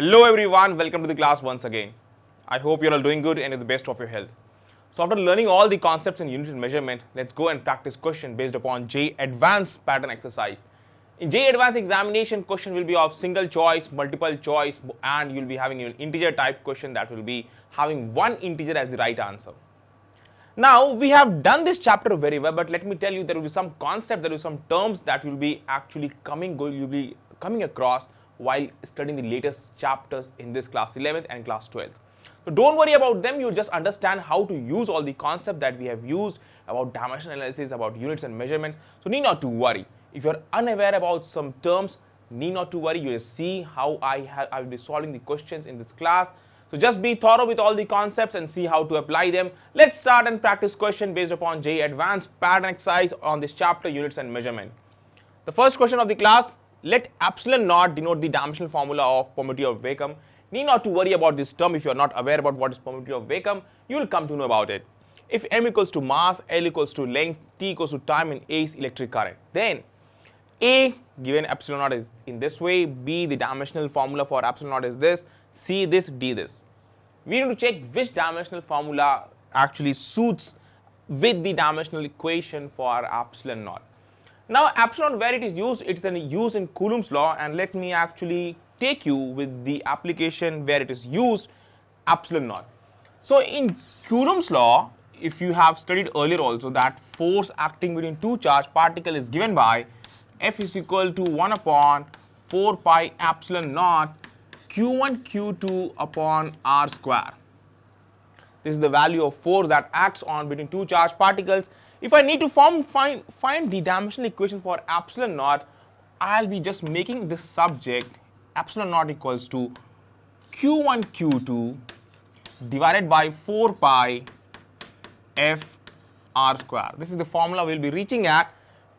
Hello everyone, welcome to the class once again. I hope you're all doing good and in the best of your health. So after learning all the concepts in unit and measurement, let's go and practice question based upon J Advanced pattern exercise. In J Advanced examination, question will be of single choice, multiple choice, and you'll be having an integer type question that will be having one integer as the right answer. Now we have done this chapter very well, but let me tell you there will be some concept, there will be some terms that will be actually you'll be coming across while studying the latest chapters in this class 11th and class 12th. So don't worry about them, you'll just understand how to use all the concept that we have used about dimensional analysis, about units and measurements. So need not to worry. If you're unaware about some terms, need not to worry, you will see how I will be solving the questions in this class. So just be thorough with all the concepts and see how to apply them. Let's start and practice question based upon J Advanced pattern exercise on this chapter units and measurement. The first question of the class, let epsilon naught denote the dimensional formula of permittivity of vacuum. Need not to worry about this term. If you are not aware about what is permittivity of vacuum, you will come to know about it. If m equals to mass, L equals to length, T equals to time and A is electric current, then A given epsilon naught is in this way, B the dimensional formula for epsilon naught is this, C this, D this. We need to check which dimensional formula actually suits with the dimensional equation for epsilon naught. Now epsilon where it is used, it's used in Coulomb's law, and let me actually take you with the application where it is used epsilon naught. So in Coulomb's law, if you have studied earlier also, that force acting between two charged particles is given by F is equal to 1 upon 4 pi epsilon naught Q1 Q2 upon R square. This is the value of force that acts on between two charged particles. If I need to find the dimensional equation for epsilon naught, I'll be just making this subject epsilon naught equals to Q1 Q2 divided by 4 pi F R square. This is the formula we'll be reaching at.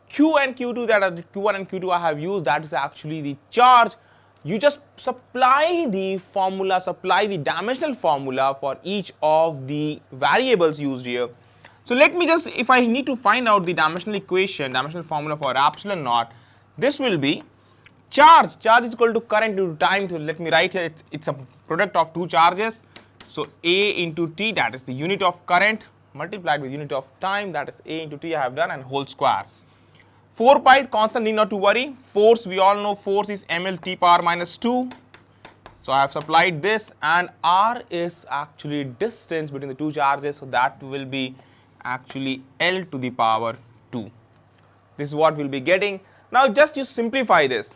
Q and Q2, that are the Q1 and Q2 I have used, that is actually the charge. You just supply the formula, supply the dimensional formula for each of the variables used here. So let me just, if I need to find out the dimensional equation, dimensional formula for epsilon naught, this will be charge. Charge is equal to current into time. So let me write here, it's a product of two charges. So A into T, that is the unit of current, multiplied with unit of time, that is A into T I have done, and whole square. 4 pi constant, need not to worry. Force, we all know force is ml T power minus 2. So I have supplied this, and R is actually distance between the two charges, so that will be actually L to the power 2. This is what we'll be getting. Now just you simplify this.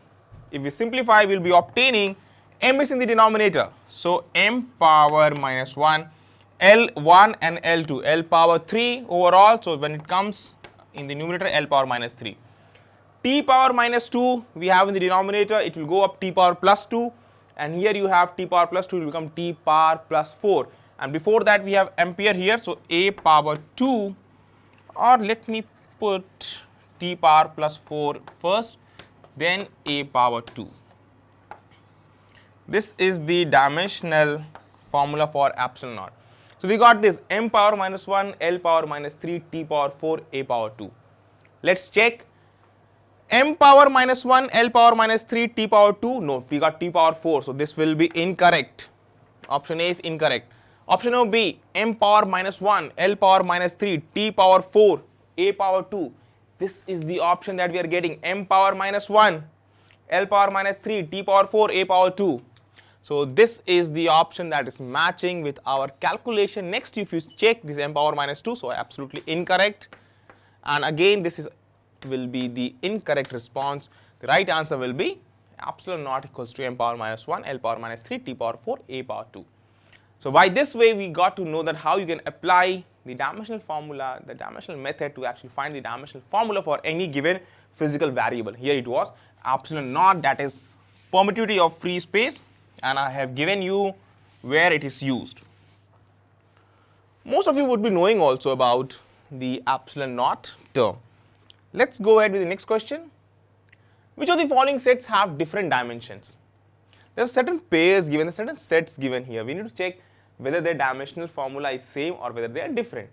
If we simplify, we'll be obtaining m is in the denominator. So m power minus 1, L1 and L2, L power 3 overall. So when it comes in the numerator, L power minus 3. T power minus 2 we have in the denominator, it will go up T power plus 2, and here you have T power plus 2, it will become T power plus 4, and before that we have ampere here, so A power 2, or let me put T power plus 4 first, then A power 2. This is the dimensional formula for epsilon naught. So we got this m power minus 1, L power minus 3, T power 4, A power 2. Let's check. M power minus 1, L power minus 3, T power 2. No, we got T power 4. So this will be incorrect. Option A is incorrect. Option B, M power minus 1, L power minus 3, T power 4, A power 2. This is the option that we are getting. M power minus 1, L power minus 3, T power 4, A power 2. So this is the option that is matching with our calculation. Next, if you check this m power minus 2, so absolutely incorrect. And again, this will be the incorrect response. The right answer will be epsilon naught equals to m power minus 1, L power minus 3, T power 4, A power 2. So by this way, we got to know that how you can apply the dimensional formula, the dimensional method to actually find the dimensional formula for any given physical variable. Here it was epsilon naught, that is permittivity of free space, and I have given you where it is used. Most of you would be knowing also about the epsilon naught term. Let's go ahead with the next question. Which of the following sets have different dimensions? There are certain pairs given, there are certain sets given here. We need to check whether their dimensional formula is same or whether they are different.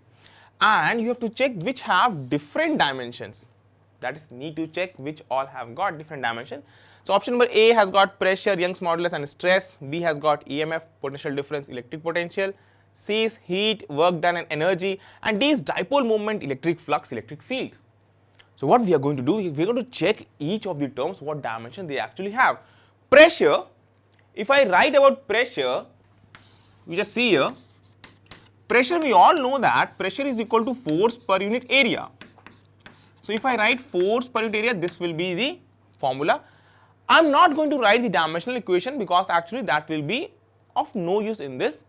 And you have to check which have different dimensions. That is, need to check which all have got different dimension. So option number A has got pressure, Young's modulus and stress. B has got EMF, potential difference, electric potential. C is heat, work done and energy. And D is dipole moment, electric flux, electric field. So what we are going to do, we are going to check each of the terms, what dimension they actually have. Pressure, if I write about pressure, we just see here, pressure, we all know that pressure is equal to force per unit area. So if I write force per unit area, this will be the formula. I'm not going to write the dimensional equation because actually that will be of no use in this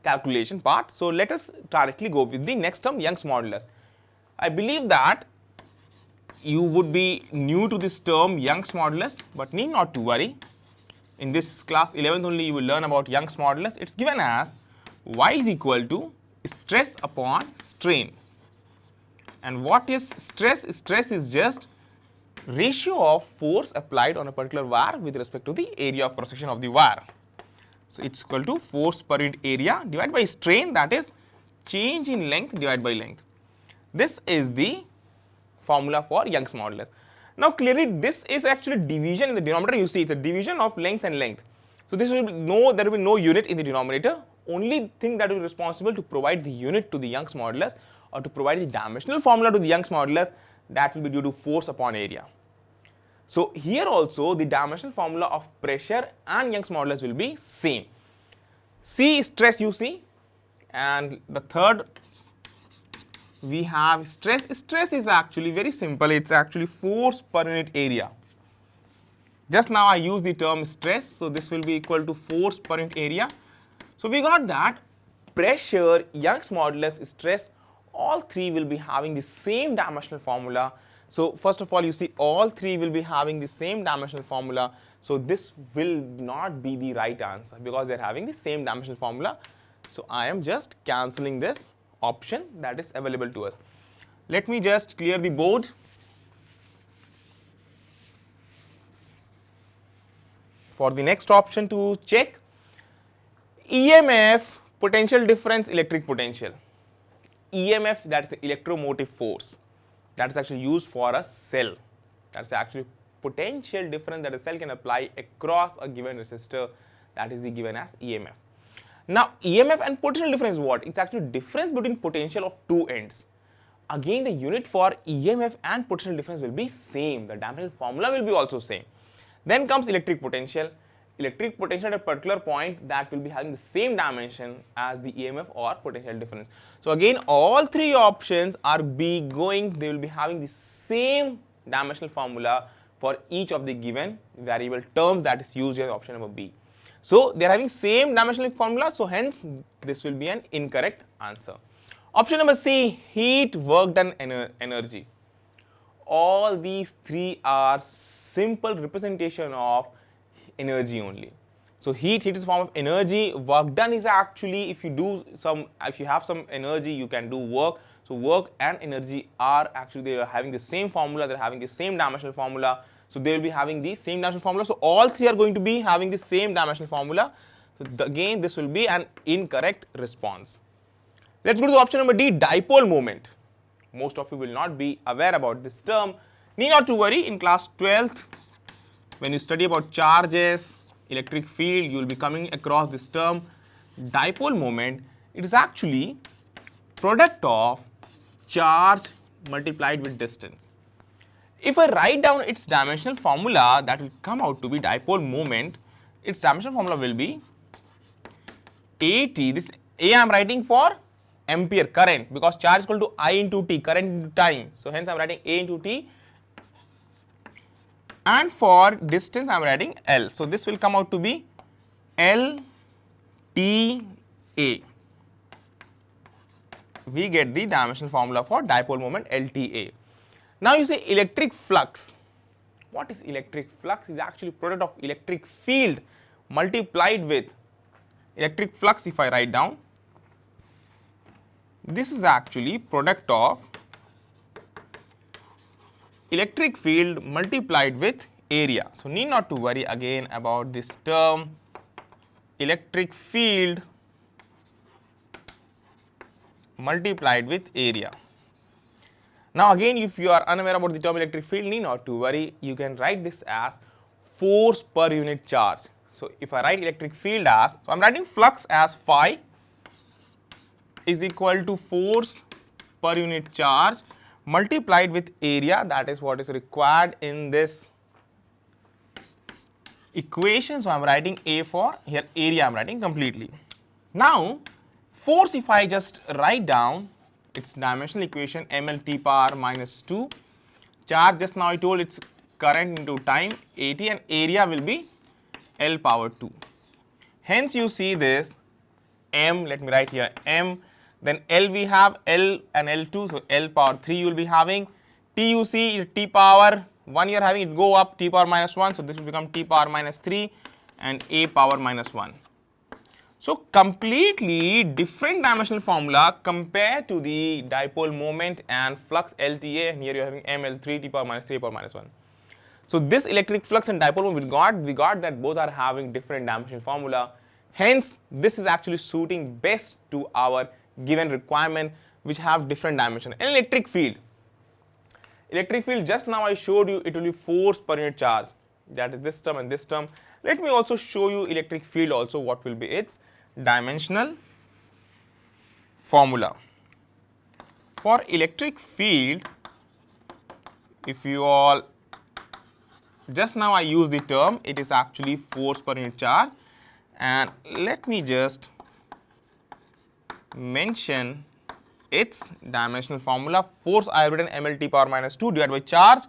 calculation part. So let us directly go with the next term, Young's modulus. I believe that you would be new to this term Young's modulus, but need not to worry. In this class 11th only you will learn about Young's modulus. It's given as Y is equal to stress upon strain. And what is stress? Stress is just ratio of force applied on a particular wire with respect to the area of cross section of the wire. So it's equal to force per unit area divided by strain, that is change in length divided by length. This is the formula for Young's modulus. Now clearly this is actually division in the denominator. You see it's a division of length and length. So this will be there will be no unit in the denominator. Only thing that will be responsible to provide the unit to the Young's modulus or to provide the dimensional formula to the Young's modulus, that will be due to force upon area. So here also the dimensional formula of pressure and Young's modulus will be same. C is stress, you see, and the third we have stress. Stress is actually very simple, it's actually force per unit area. Just now I use the term stress, so this will be equal to force per unit area. So we got that pressure, Young's modulus, stress, all three will be having the same dimensional formula. So first of all, you see all three will be having the same dimensional formula. So this will not be the right answer because they are having the same dimensional formula. So I am just cancelling this option that is available to us. Let me just clear the board. For the next option to check, EMF, potential difference, electric potential. EMF, that is the electromotive force, that is actually used for a cell. That is actually potential difference that a cell can apply across a given resistor, that is the given as EMF. Now EMF and potential difference is what? It's actually difference between potential of two ends. Again the unit for EMF and potential difference will be same, the dimensional formula will be also same. Then comes electric potential. Electric potential at a particular point that will be having the same dimension as the EMF or potential difference. So again all three options are they will be having the same dimensional formula for each of the given variable terms that is used in option number B. So they are having same dimensional formula, so hence this will be an incorrect answer. Option number C, heat, work done, energy. All these three are simple representation of energy only. So heat is a form of energy, work done is actually if you have some energy you can do work. So work and energy are actually, they are having the same formula, they are having the same dimensional formula. So they will be having the same dimensional formula. So all three are going to be having the same dimensional formula. So again this will be an incorrect response. Let's go to the option number D, dipole moment. Most of you will not be aware about this term. Need not to worry, in class 12th when you study about charges, electric field, you will be coming across this term dipole moment. It is actually product of charge multiplied with distance. If I write down its dimensional formula, that will come out to be dipole moment. Its dimensional formula will be AT. This A I am writing for ampere, current, because charge is equal to I into T, current into time. So hence I am writing A into T. And for distance I am writing L. So this will come out to be LTA. We get the dimensional formula for dipole moment LTA. Now you say electric flux. What is electric flux? Is actually product of electric field multiplied with electric flux. If I write down, this is actually product of electric field multiplied with area. So need not to worry again about this term electric field multiplied with area. Now again, if you are unaware about the term electric field, need not to worry, you can write this as force per unit charge. So if I write electric field as, so I'm writing flux as phi is equal to force per unit charge multiplied with area, that is what is required in this equation. So I'm writing A for here, area I'm writing completely. Now force, if I just write down its dimensional equation, ml t power minus 2, charge just now I told it's current into time at, and area will be L power 2. Hence you see this m, let me write here m, then L we have L and L2, so L power 3 you will be having, T you see t power 1 you are having, it go up t power minus 1, so this will become t power minus 3 and A power minus 1. So completely different dimensional formula compared to the dipole moment and flux LTA, and here you are having ML3 t power minus 3 power minus 1. So this electric flux and dipole moment we got that both are having different dimensional formula. Hence this is actually suiting best to our given requirement which have different dimension. An electric field. Electric field, just now I showed you it will be force per unit charge, that is this term and this term. Let me also show you electric field also, what will be its dimensional formula. For electric field, if you all, just now I use the term, it is actually force per unit charge, and let me just mention its dimensional formula. Force I have written ml t power minus 2 divided by charge,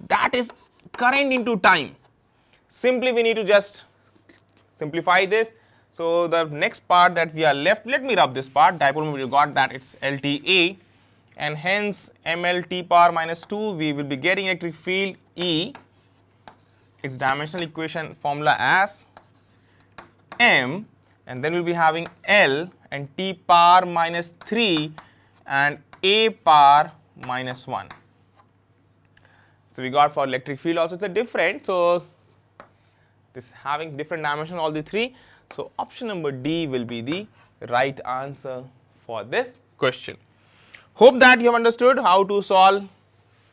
that is current into time. Simply we need to just simplify this. So the next part that we are left, let me rub this part, dipole moment we got that it's LTA, and hence ml t power minus 2 we will be getting electric field E, its dimensional equation formula as m, and then we'll be having L and t power minus 3 and A power minus 1. So we got for electric field also it's a different, so this having different dimension all the three. So option number D will be the right answer for this question. Hope that you have understood how to solve,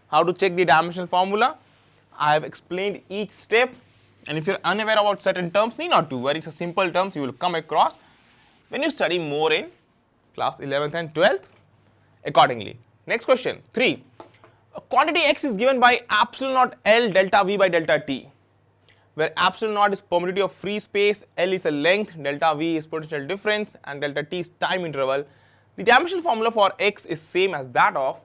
how to check the dimensional formula. I have explained each step, and if you are unaware about certain terms, need not to worry, it's a simple terms you will come across when you study more in class 11th and 12th accordingly. Next question 3. A quantity x is given by epsilon naught L delta V by delta T, where epsilon naught is permittivity of free space, L is a length, delta V is potential difference, and delta T is time interval. The dimensional formula for x is same as that of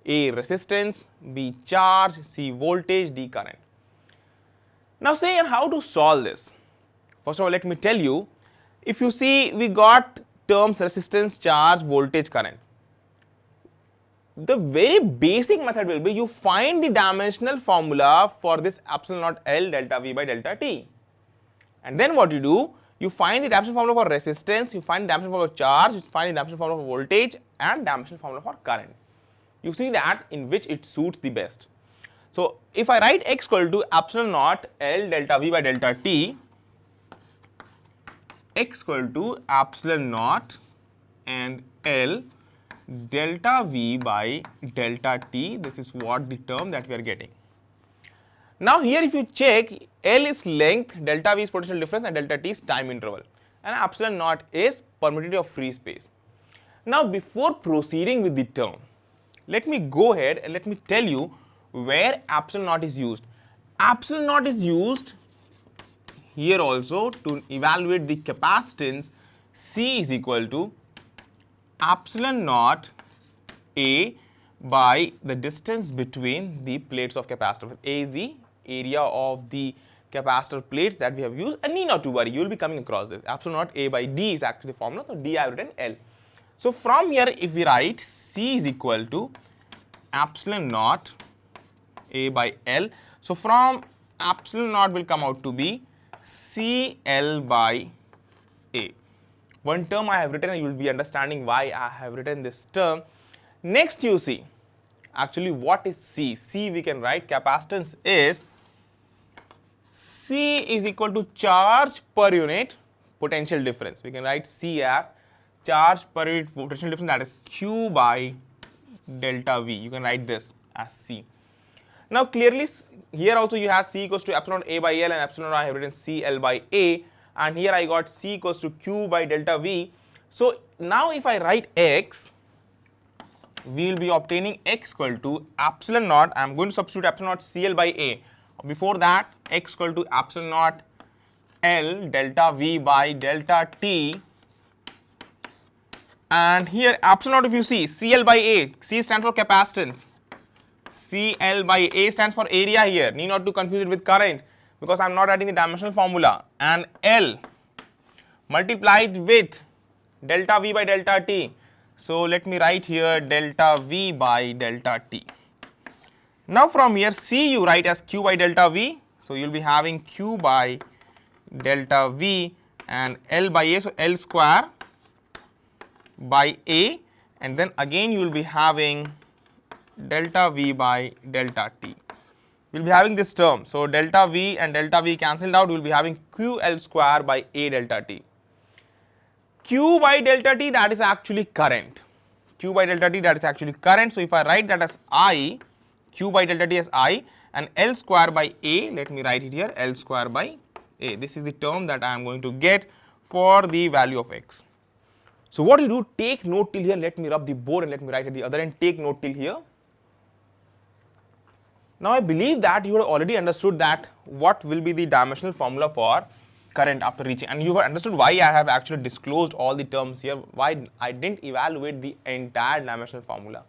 A resistance, B charge, C voltage, D current. Now say how to solve this. First of all, let me tell you, if you see we got terms resistance, charge, voltage, current. The very basic method will be you find the dimensional formula for this epsilon naught L delta V by delta T, and then what you do, you find the dimensional formula for resistance, you find the dimensional formula for charge, you find the dimensional formula for voltage and dimensional formula for current. You see that in which it suits the best. So if I write x equal to epsilon naught L delta V by delta T, x equal to epsilon naught and L delta V by delta T, this is what the term that we are getting. Now here if you check, L is length, delta V is potential difference, and delta T is time interval, and epsilon naught is permittivity of free space. Now before proceeding with the term, let me go ahead and let me tell you where epsilon naught is used. Epsilon naught is used here also to evaluate the capacitance. C is equal to epsilon naught A by the distance between the plates of capacitor. A is the area of the capacitor plates that we have used, and need not to worry, you will be coming across this. Epsilon naught A by D is actually the formula, so D I have written L. So from here if we write C is equal to epsilon naught A by L, so from epsilon naught will come out to be CL by A. One term I have written, and you will be understanding why I have written this term. Next you see, actually what is C? C we can write capacitance is C is equal to charge per unit potential difference. We can write C as charge per unit potential difference, that is Q by delta V. You can write this as C. Now clearly here also you have C equals to epsilon A by L, and epsilon I have written CL by A, and here I got C equals to Q by delta V. So now if I write X, we will be obtaining X equal to epsilon naught. I am going to substitute epsilon naught CL by A. Before that, X equal to epsilon naught L delta V by delta T, and here epsilon naught, if you see, CL by A, C stands for capacitance, CL by A stands for area here, need not to confuse it with current because I am not writing the dimensional formula, and L multiplied with delta V by delta T. So let me write here delta V by delta T. Now from here C you write as Q by delta V, so you will be having Q by delta V and L by A, so L square by A, and then again you will be having delta V by delta T. We will be having this term, so delta V and delta V cancelled out, we will be having QL square by A delta T. Q by delta T, that is actually current. Q by delta T, that is actually current. So if I write that as I, Q by delta T as I, and L square by A, let me write it here, L square by A. This is the term that I am going to get for the value of X. So what you do, take note till here, let me rub the board and let me write at the other end, take note till here. Now I believe that you have already understood that what will be the dimensional formula for current after reaching, and you have understood why I have actually disclosed all the terms here, why I didn't evaluate the entire dimensional formula.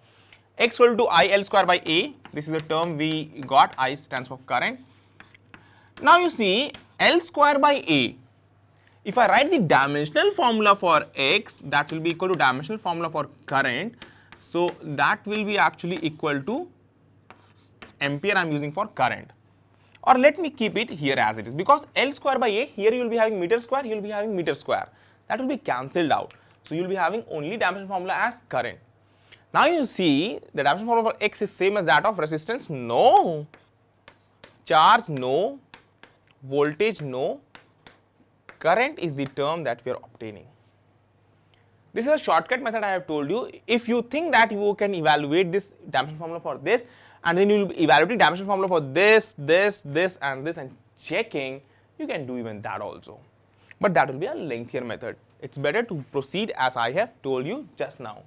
X equal to I L square by A, this is the term we got, I stands for current. Now you see L square by A, if I write the dimensional formula for X, that will be equal to dimensional formula for current, so that will be actually equal to ampere I am using for current. Or let me keep it here as it is, because L square by A, here you will be having meter square, you will be having meter square, that will be cancelled out. So you will be having only dimensional formula as current. Now you see the dimensional formula for X is same as that of resistance, no, charge no, voltage no, current is the term that we are obtaining. This is a shortcut method I have told you. If you think that you can evaluate this dimensional formula for this, and then you will be evaluating dimensional formula for this, this, this and this and checking, you can do even that also. But that will be a lengthier method. It's better to proceed as I have told you just now.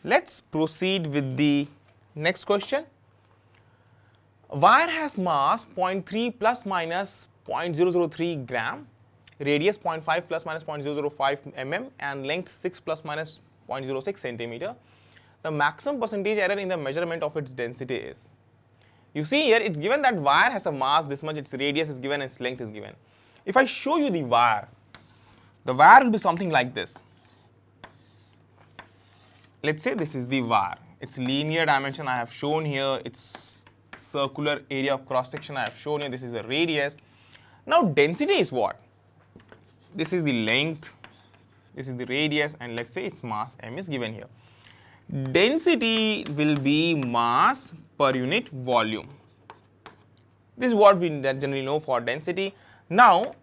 Let's proceed with the next question. Wire has mass 0.3 plus minus 0.003 gram, radius 0.5 plus minus 0.005 mm, and length 6 plus minus 0.06 centimeter. The maximum percentage error in the measurement of its density is. You see here it's given that wire has a mass this much, its radius is given, its length is given. If I show you the wire will be something like this. Let's say this is the wire. Its linear dimension I have shown here, its circular area of cross section I have shown here, this is the radius. Now density is what? This is the length, this is the radius, and let's say its mass m is given here. Density will be mass per unit volume. This is what we generally know for density. Now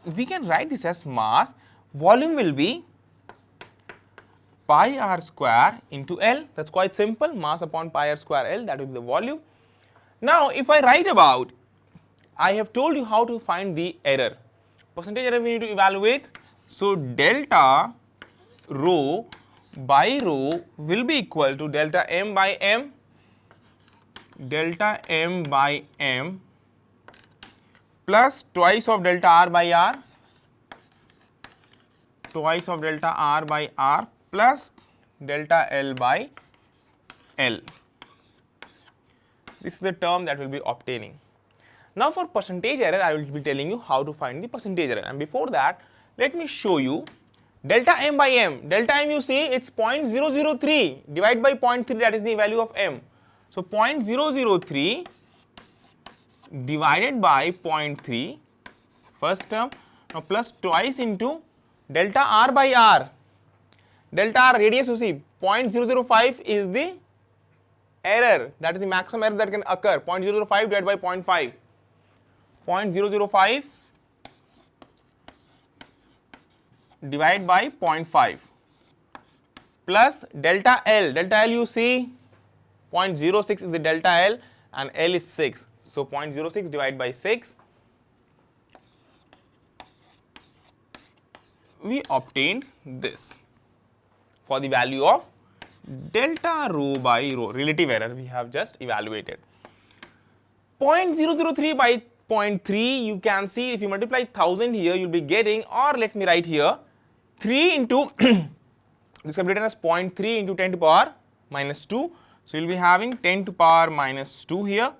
we can write this as mass, volume will be pi r square into L, that's quite simple, mass upon pi r square L, that will be the volume. Now if I write about, I have told you how to find the error. Percentage error we need to evaluate. So delta rho by rho will be equal to delta m by m, delta m by m plus twice of delta r by r, twice of delta r by r plus delta L by L. This is the term that we will be obtaining. Now for percentage error, I will be telling you how to find the percentage error, and before that let me show you delta m by m. Delta m, you see it's 0.003 divided by 0.3, that is the value of m. So 0.003 divided by 0.3, first term, now plus twice into delta r by r. Delta r radius, you see 0.005 is the error, that is the maximum error that can occur, 0.005 divided by 0.5. 0.005 divided by 0.5 plus delta L. Delta L you see 0.06 is the delta L and L is 6. So 0.06 divided by 6. We obtained this for the value of delta rho by rho, relative error we have just evaluated. 0.003 by 0.3, you can see if you multiply 1000 here, you will be getting, or let me write here, 3 into this can be written as 0.3 into 10 to the power minus 2. So you will be having 10 to the power minus 2 here,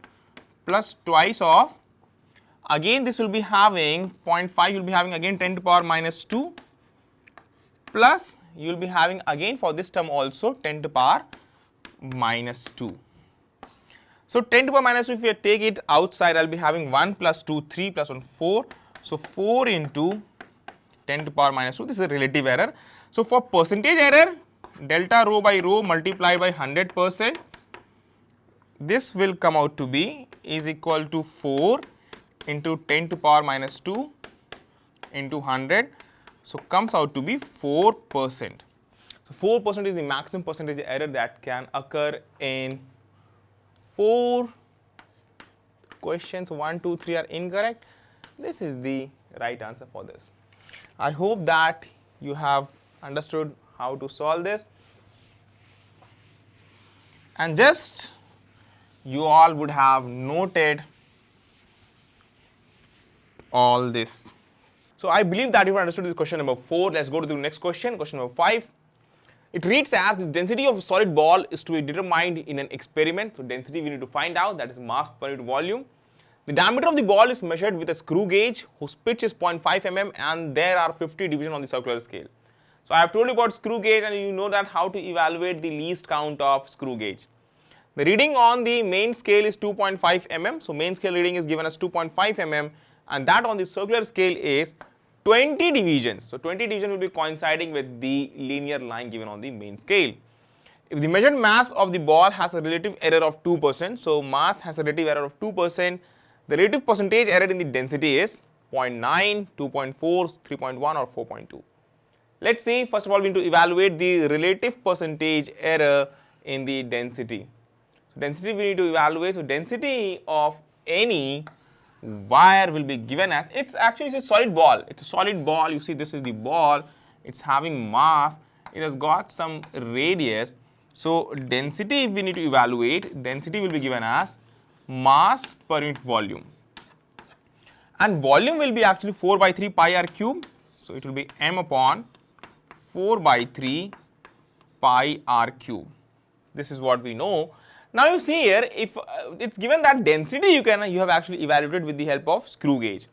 plus twice of, again this will be having 0.5, you will be having again 10 to the power minus 2, plus you will be having again for this term also 10 to the power minus 2. So 10 to the power minus 2, if you take it outside, I will be having 1 plus 2, 3 plus 1, 4. So 4 into 10 to the power minus 2, this is a relative error. So for percentage error, delta rho by rho multiplied by 100%, this will come out to be is equal to 4 into 10 to the power minus 2 into 100. So comes out to be 4%. So 4% is the maximum percentage error that can occur in 4 questions. 1, 2, 3 are incorrect. This is the right answer for this. I hope that you have understood how to solve this, and just you all would have noted all this. So I believe that you have understood this question number 4. Let's go to the next question, question number 5. It reads as this: density of a solid ball is to be determined in an experiment. So density we need to find out, that is mass per unit volume. The diameter of the ball is measured with a screw gauge whose pitch is 0.5 mm and there are 50 divisions on the circular scale. So I have told you about screw gauge, and you know that how to evaluate the least count of screw gauge. The reading on the main scale is 2.5 mm. So main scale reading is given as 2.5 mm, and that on the circular scale is 20 divisions. So 20 divisions will be coinciding with the linear line given on the main scale. If the measured mass of the ball has a relative error of 2%, so mass has a relative error of 2%, the relative percentage error in the density is 0.9, 2.4, 3.1 or 4.2. Let's see, first of all we need to evaluate the relative percentage error in the density. So density we need to evaluate. So density of any wire will be given as, it's a solid ball. It's a solid ball. You see, this is the ball. It's having mass. It has got some radius. So density we need to evaluate, density will be given as mass per unit volume. And volume will be actually 4 by 3 pi r cube. So it will be m upon 4 by 3 pi r cube. This is what we know. Now you see here, if it's given that density you have actually evaluated with the help of screw gauge,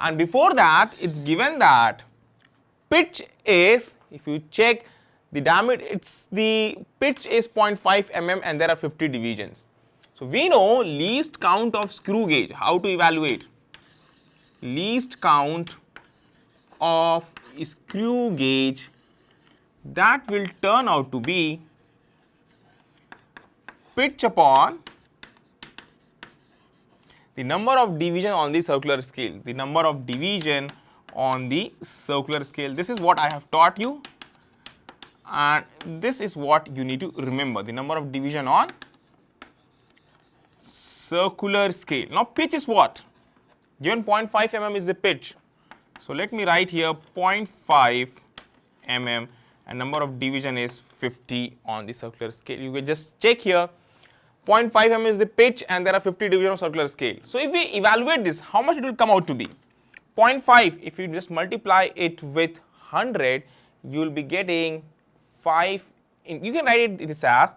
and before that it's given that pitch is, if you check the diameter, it's the pitch is 0.5 mm and there are 50 divisions. So we know least count of screw gauge. How to evaluate? Least count of screw gauge, that will turn out to be pitch upon the number of division on the circular scale. The number of division on the circular scale. This is what I have taught you, and this is what you need to remember. The number of division on circular scale. Now pitch is what? Given 0.5 mm is the pitch. So let me write here 0.5 mm and number of division is 50 on the circular scale. You can just check here, 0.5 mm is the pitch and there are 50 divisions on circular scale. So if we evaluate this, how much it will come out to be? 0.5, if you just multiply it with 100, you will be getting 5, you can write it this as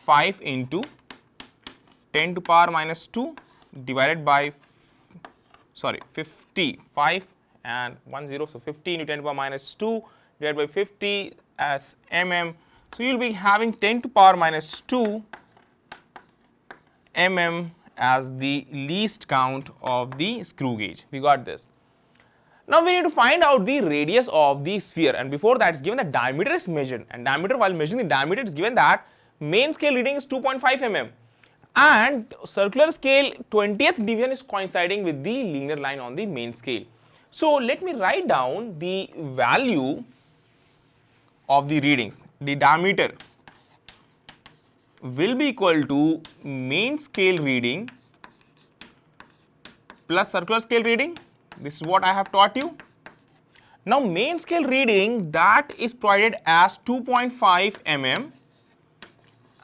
5 into 10 to power minus 2 divided by, 50, 5 and 1 0, so 50 into 10 to power minus 2 divided by 50 as mm. So you will be having 10 to power minus 2 mm as the least count of the screw gauge. We got this. Now we need to find out the radius of the sphere, and before that it's given that diameter is measured, and diameter, while measuring the diameter, it's given that main scale reading is 2.5 mm and circular scale 20th division is coinciding with the linear line on the main scale. So let me write down the value of the readings. The diameter will be equal to main scale reading plus circular scale reading. This is what I have taught you. Now main scale reading, that is provided as 2.5 mm,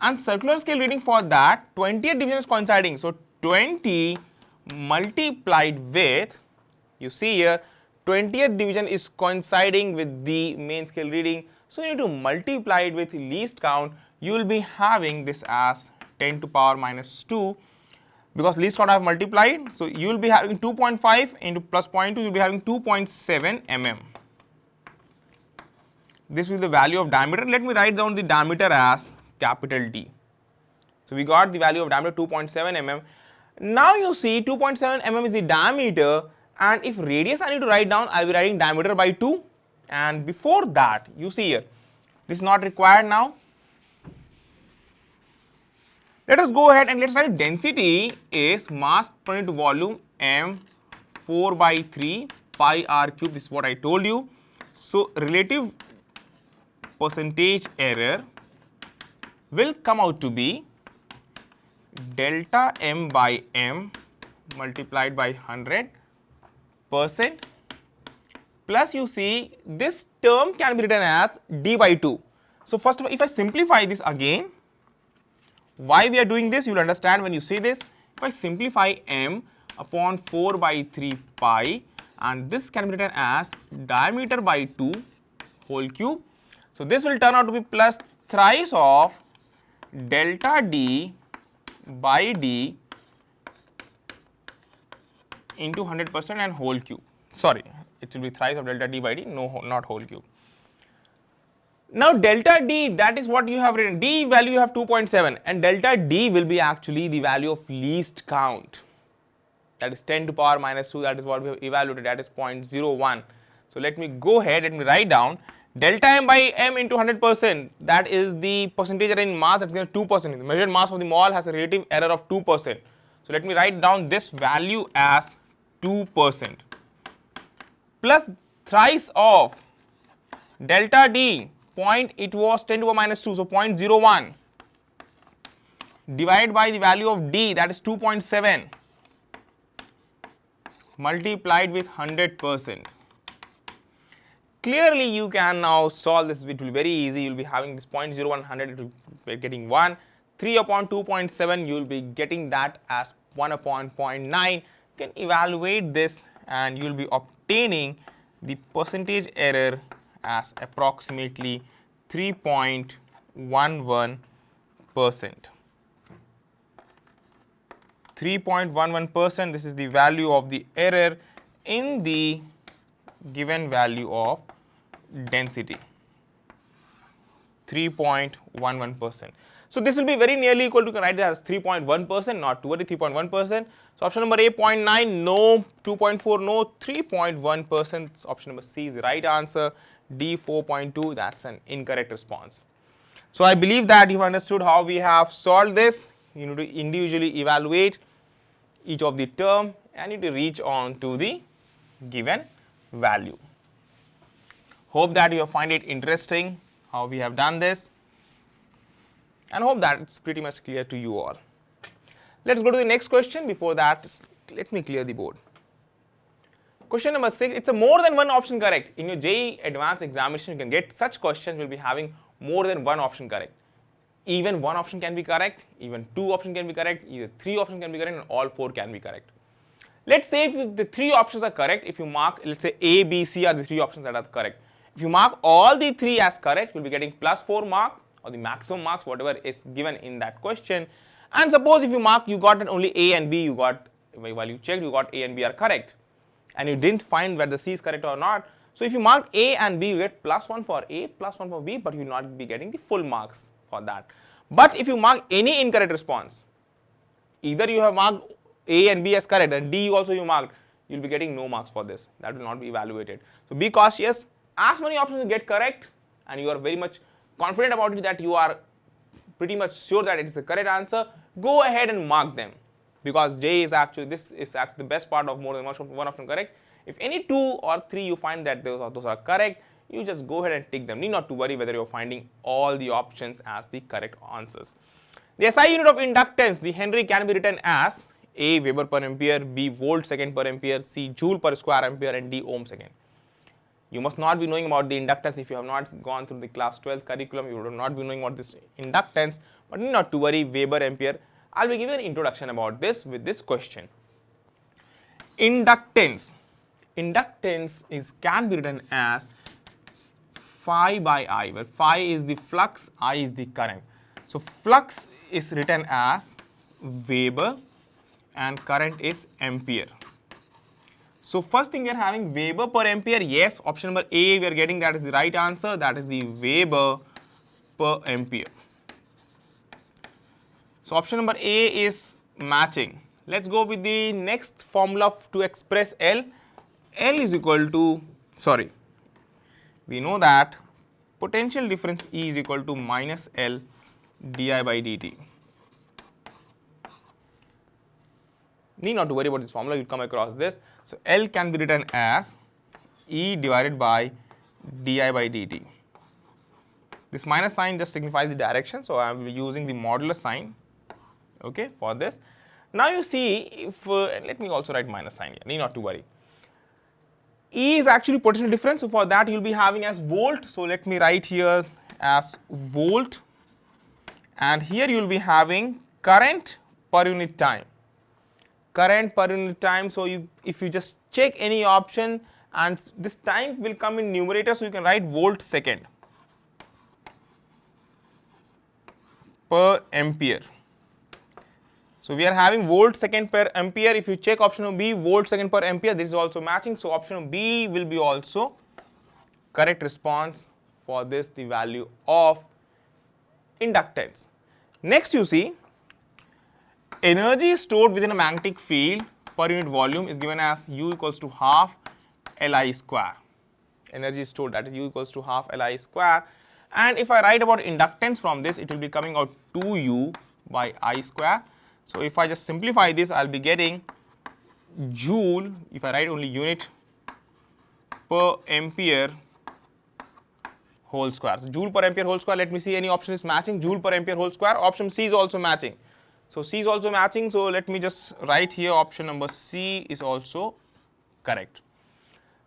and circular scale reading for that 20th division is coinciding. So 20 multiplied with, you see here, 20th division is coinciding with the main scale reading. So you need to multiply it with least count. You will be having this as 10 to power minus 2, because least count I have multiplied. So you will be having 2.5 into plus 0.2, you will be having 2.7 mm. This will be the value of diameter. Let me write down the diameter as capital D. So we got the value of diameter 2.7 mm. Now you see 2.7 mm is the diameter, and if radius I need to write down, I will be writing diameter by 2. And before that, you see here, this is not required now. Let us go ahead and let's write density is mass per unit volume m 4 by 3 pi r cube. This is what I told you. So relative percentage error will come out to be delta m by m multiplied by 100% plus, you see, this term can be written as d by 2. So first of all, if I simplify this again, why we are doing this, you will understand when you see this. If I simplify m upon 4 by 3 pi, and this can be written as diameter by 2 whole cube. So this will turn out to be plus thrice of delta d by d into 100% and whole cube. Sorry, it will be thrice of delta d by d, no, not whole cube. Now delta d, that is what you have written. D value you have 2.7, and delta d will be actually the value of least count. That is 10 to power minus 2, that is what we have evaluated, that is 0.01. So let me go ahead, let me write down delta m by m into 100%, that is the percentage error in mass, that is going to 2%. The measured mass of the mole has a relative error of 2%. So let me write down this value as 2% plus thrice of delta d, it was 10 to the power minus 2, so 0.01 divided by the value of d, that is 2.7 multiplied with 100%. Clearly you can now solve this, it will be very easy. You will be having this 0.01, 100, it will be getting 1, 3 upon 2.7, you will be getting that as 1 upon 0.9. You can evaluate this and you will be obtaining the percentage error as approximately 3.11%. 3.11%, this is the value of the error in the given value of density, 3.11%. So this will be very nearly equal to, write that as 3.1%, not 2, 3.1%. So option number A, 0.9, no, 2.4, no, 3.1%. Option number C is the right answer. D, 4.2, that's an incorrect response. So I believe that you've understood how we have solved this. You need to individually evaluate each of the term and you need to reach on to the given value. Hope that you find it interesting how we have done this, and hope that it's pretty much clear to you all. Let's go to the next question. Before that, let me clear the board. Question number 6, it's a more than one option correct. In your JEE advanced examination, you can get such questions will be having more than one option correct. Even one option can be correct, even two options can be correct, either three options can be correct, and all four can be correct. Let's say if the three options are correct, if you mark, let's say A, B, C are the three options that are correct. If you mark all the three as correct, you'll be getting plus 4 mark, or the maximum marks, whatever is given in that question. And suppose if you mark, you got only A and B, you got, while you checked, you got A and B are correct, and you didn't find whether C is correct or not. So if you mark A and B, you get plus 1 for A, plus 1 for B, but you will not be getting the full marks for that. But if you mark any incorrect response, either you have marked A and B as correct, and D also you marked, you will be getting no marks for this. That will not be evaluated. So be cautious. As many options you get correct, and you are very much confident about it, that you are pretty much sure that it is the correct answer, go ahead and mark them. because J is actually, this is actually the best part of more than one option correct. If any 2 or 3 you find that those are correct, you just go ahead and tick them. Need not to worry whether you're finding all the options as the correct answers. The SI unit of inductance, the Henry, can be written as A, Weber per ampere, B, volt second per ampere, C, joule per square ampere, and D, ohm second. You must not be knowing about the inductance. If you have not gone through the class 12 curriculum, you would not be knowing about this inductance, but need not to worry, Weber ampere. I'll be giving an introduction about this with this question. Inductance. Inductance can be written as phi by I, where phi is the flux, I is the current. So flux is written as Weber and current is ampere. So first thing we are having Weber per ampere. Yes, option number A we are getting, that is the right answer. That is the Weber per ampere. So option number A is matching. Let's go with the next formula to express L. L is equal to, sorry, we know that potential difference E is equal to minus L di by dt. Need not to worry about this formula, you will come across this. So L can be written as E divided by di by dt. This minus sign just signifies the direction, so I am using the modulus sign, okay, for this. Now you see, if let me also write minus sign here, need not to worry. E is actually potential difference, so for that you will be having as volt. So let me write here as volt, and here you will be having current per unit time. Current per unit time. So if you just check any option, and this time will come in numerator, so you can write volt second per ampere. So we are having volt second per ampere. If you check option B, volt second per ampere, this is also matching. So option B will be also correct response for this, the value of inductance. Next you see, energy stored within a magnetic field per unit volume is given as U equals to half Li square. Energy stored, that is U equals to half Li square. And if I write about inductance from this, it will be coming out 2U by I square. So if I just simplify this, I'll be getting joule, if I write only unit, per ampere whole square. So joule per ampere whole square, let me see any option is matching. Joule per ampere whole square, option C is also matching. So C is also matching, so let me just write here option number C is also correct.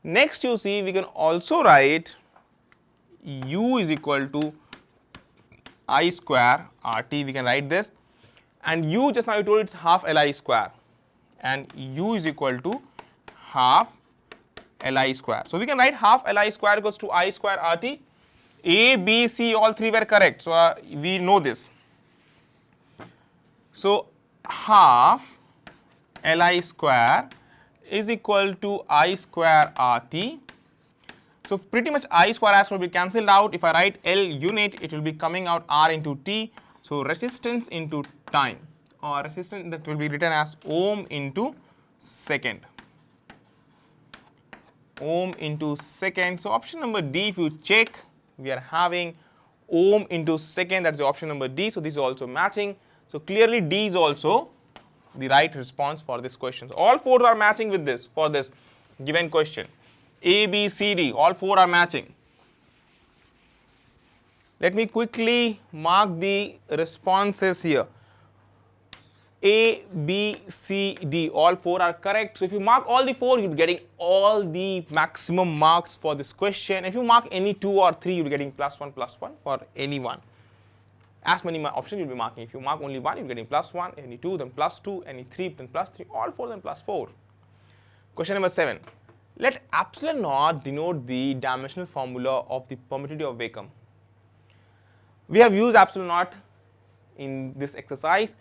Next you see, we can also write U is equal to I square RT, we can write this, and U just now you told it's half Li square, and U is equal to half Li square. So we can write half Li square equals to I square RT. A, B, C, all three were correct, so we know this. So half Li square is equal to I square RT. So pretty much I square has to be cancelled out. If I write L unit, it will be coming out R into T. So resistance into time, or resistance, that will be written as ohm into second. Ohm into second. So option number D, if you check, we are having ohm into second, that's the option number D. So this is also matching. So clearly D is also the right response for this question. So all four are matching with this, for this given question. A, B, C, D, all four are matching. Let me quickly mark the responses here. A, B, C, D, all four are correct. So if you mark all the four, you'll be getting all the maximum marks for this question. If you mark any 2 or 3, you'll be getting +1 for any one. As many options you'll be marking. If you mark only 1, you're getting +1, any 2, then +2, any 3, then +3, all 4, then +4. Question number 7. Let epsilon naught denote the dimensional formula of the permittivity of vacuum. We have used epsilon naught in this exercise,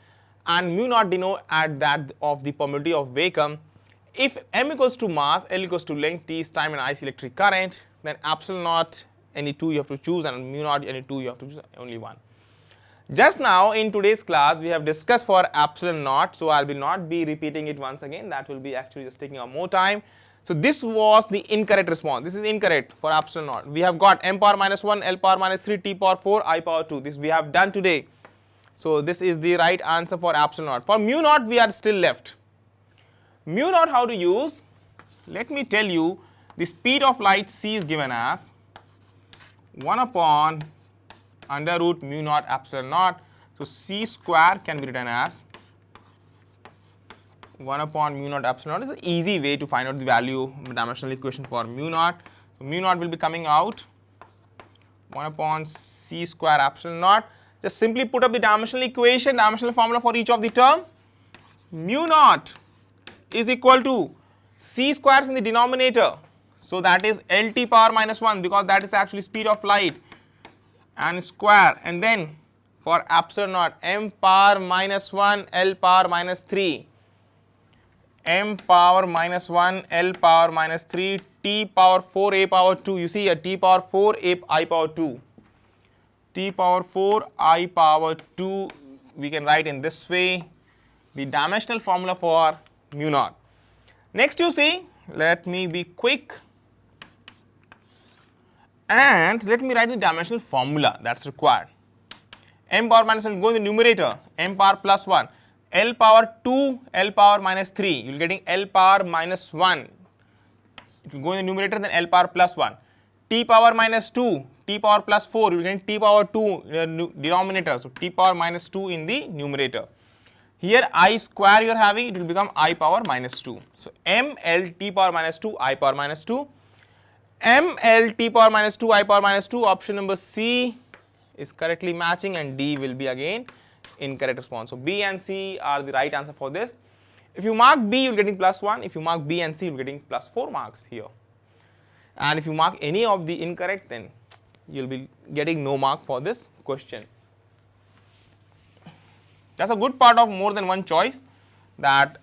and mu naught denote at that of the permittivity of vacuum. If m equals to mass, L equals to length, T is time, and I is electric current, then epsilon naught any 2 you have to choose, and mu naught any 2 you have to choose only one. Just now in today's class we have discussed for epsilon naught, so I will not be repeating it once again, that will be actually just taking up more time. So this was the incorrect response. This is incorrect for epsilon naught. We have got m power minus 1, L power minus 3, T power 4, I power 2. This we have done today. So this is the right answer for epsilon naught. For mu naught, we are still left. Mu naught, how to use? Let me tell you, the speed of light c is given as 1 upon under root mu naught epsilon naught. So c square can be written as 1 upon mu naught epsilon naught. Is an easy way to find out the value dimensional equation for mu naught. So mu naught will be coming out 1 upon c square epsilon naught. Just simply put up the dimensional equation, dimensional formula for each of the term. Mu naught is equal to c squares in the denominator. So that is Lt power minus 1, because that is actually speed of light, and square, and then for epsilon naught m power minus 1 L power minus 3, m power minus 1 L power minus 3 t power 4 a power 2. You see here t power 4 a I power 2. T power 4 I power 2, we can write in this way the dimensional formula for mu naught. Next you see, let me be quick and let me write the dimensional formula that's required. M power minus 1 will go in the numerator, m power plus 1, L power 2, L power minus 3, you will getting L power minus 1. If you go in the numerator, then L power plus 1. T power minus 2, t power plus 4, you will get t power 2 in the denominator. So t power minus 2 in the numerator. Here I square you are having, it will become I power minus 2. So m L t power minus 2 I power minus 2. M L t power minus 2 I power minus 2, option number C is correctly matching, and D will be again incorrect response. So B and C are the right answer for this. If you mark B, you are getting plus 1. If you mark B and C, you are getting plus 4 marks here. And if you mark any of the incorrect, then you will be getting no mark for this question. That's a good part of more than one choice, that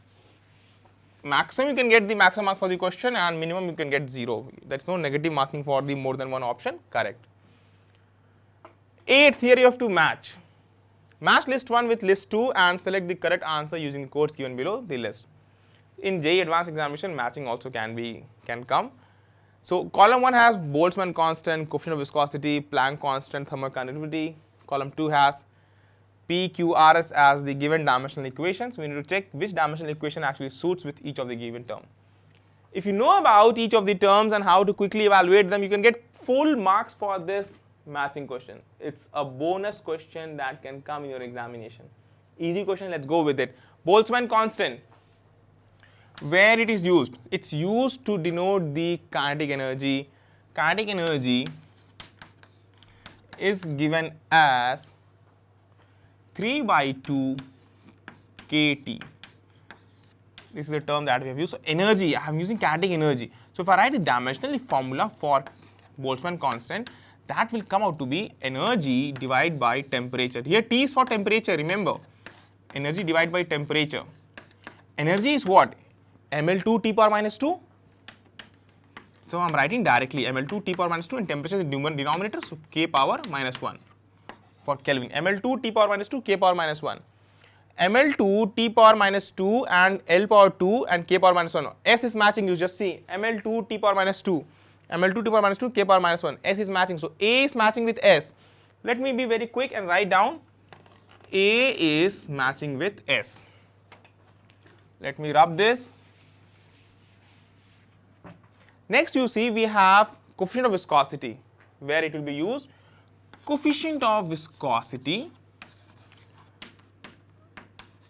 maximum you can get the maximum mark for the question and minimum you can get 0. There is no negative marking for the more than one option correct. 8. Theory of 2 match. Match list 1 with list 2 and select the correct answer using the codes given below the list. In JEE Advanced Examination, matching also can come. So column 1 has Boltzmann constant, coefficient of viscosity, Planck constant, thermal conductivity. Column 2 has P, Q, Rs as the given dimensional equations. We need to check which dimensional equation actually suits with each of the given term. If you know about each of the terms and how to quickly evaluate them, you can get full marks for this matching question. It's a bonus question that can come in your examination. Easy question, let's go with it. Boltzmann constant. Where it is used? It's used to denote the kinetic energy. Kinetic energy is given as 3 by 2 kT. This is the term that we have used. So energy, I am using kinetic energy. So if I write a dimensional formula for Boltzmann constant, that will come out to be energy divided by temperature. Here T is for temperature, remember. Energy divided by temperature. Energy is what? mL2 T power minus 2. So I am writing directly mL2 T power minus 2 and temperature is the denominator, so K power minus 1 for Kelvin. mL2 T power minus 2, K power minus 1. mL2 T power minus 2 and L power 2 and K power minus 1. S is matching, you just see mL2 T power minus 2, mL2 T power minus 2, K power minus 1. S is matching, so A is matching with S. Let me be very quick and write down A is matching with S. Let me rub this. Next you see we have coefficient of viscosity, where it will be used. Coefficient of viscosity,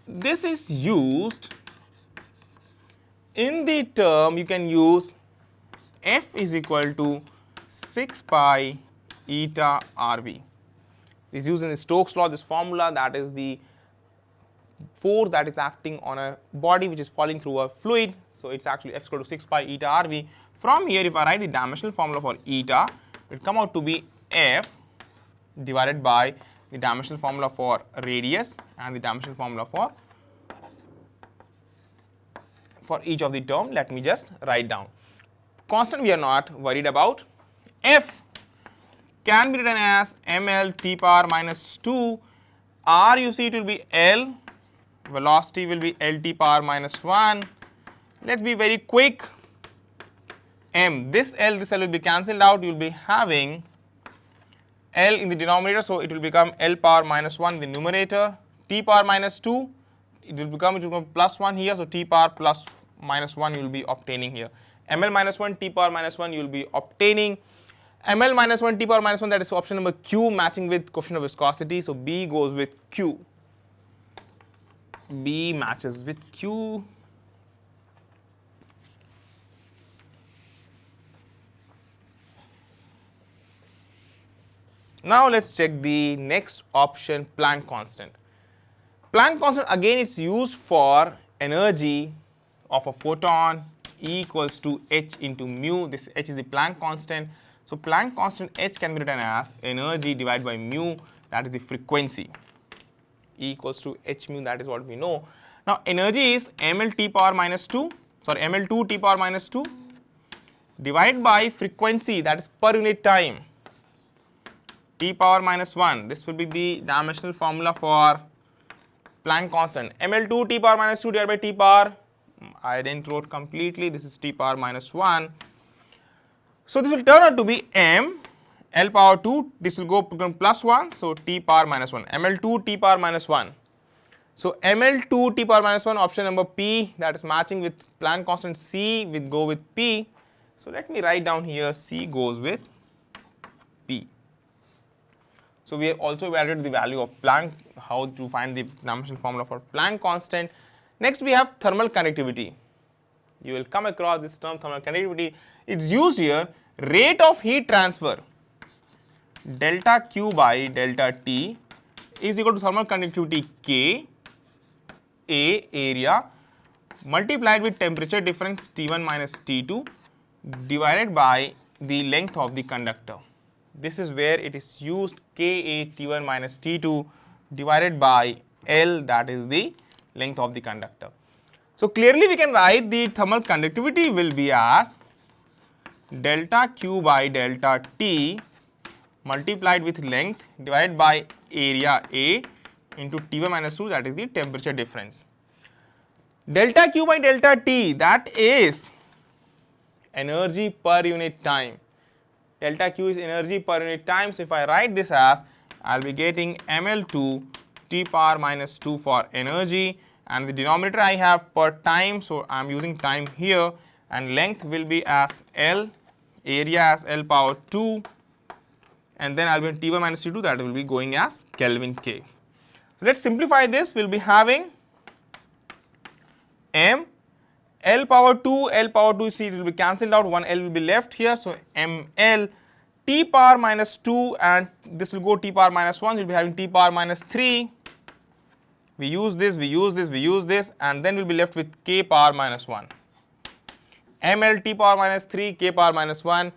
this is used in the term, you can use F is equal to 6 pi eta RV. This is used in the Stokes law, this formula, that is the force that is acting on a body which is falling through a fluid. So it's actually F is equal to 6 pi eta RV. From here, if I write the dimensional formula for eta, it will come out to be F divided by the dimensional formula for radius and the dimensional formula for each of the term. Let me just write down. Constant we are not worried about. F can be written as ml T power minus 2. R, you see, it will be L. Velocity will L T power minus 1. Let's be very quick. M, this L will be cancelled out. You will be having L in the denominator, so it will become L power minus 1 in the numerator, T power minus 2, it will become plus 1 here, so T power plus minus 1 you will be obtaining here. ml minus 1, T power minus 1 you will be obtaining. ml minus 1, T power minus 1, that is option number Q, matching with coefficient of viscosity, so B goes with Q. B matches with Q. Now let's check the next option, Planck constant. Planck constant, again it's used for energy of a photon, E equals to h into mu. This h is the Planck constant. So Planck constant h can be written as energy divided by mu, that is the frequency. E equals to h mu, that is what we know. Now energy is ml t power minus 2, sorry ml2 t power minus 2 divided by frequency, that is per unit time, t power minus 1. This will be the dimensional formula for Planck constant. ml2 t power minus 2 divided by t power, I didn't wrote completely, this is t power minus 1. So this will turn out to be m L power 2, this will go become plus 1, so t power minus 1, ml2 t power minus 1. So ml2 t power minus 1, option number P, that is matching with Planck constant C, will go with P. So let me write down here, C goes with P. So we have also evaluated the value of Planck, how to find the dimensional formula for Planck constant. Next we have thermal conductivity. You will come across this term, thermal conductivity. It's used here, rate of heat transfer, delta Q by delta T is equal to thermal conductivity K, A area, multiplied with temperature difference T1 minus T2 divided by the length of the conductor. This is where it is used, Ka T1 minus T2 divided by L, that is the length of the conductor. So clearly we can write the thermal conductivity will be as delta Q by delta T multiplied with length divided by area A into T1 minus 2, that is the temperature difference. Delta Q by delta T, that is energy per unit time. Delta Q is energy per unit time. So if I write this as, I will be getting ml2 t power minus 2 for energy, and the denominator I have per time, so I am using time here, and length will be as L, area as L power 2, and then I will be T1 minus T2, that will be going as Kelvin K. So let's simplify this. We'll be having m L power 2, see it will be cancelled out, one L will be left here, so ml t power minus 2, and this will go t power minus 1, we'll be having t power minus 3. We use this, and then we'll be left with k power minus 1. ml t power minus 3, k power minus 1,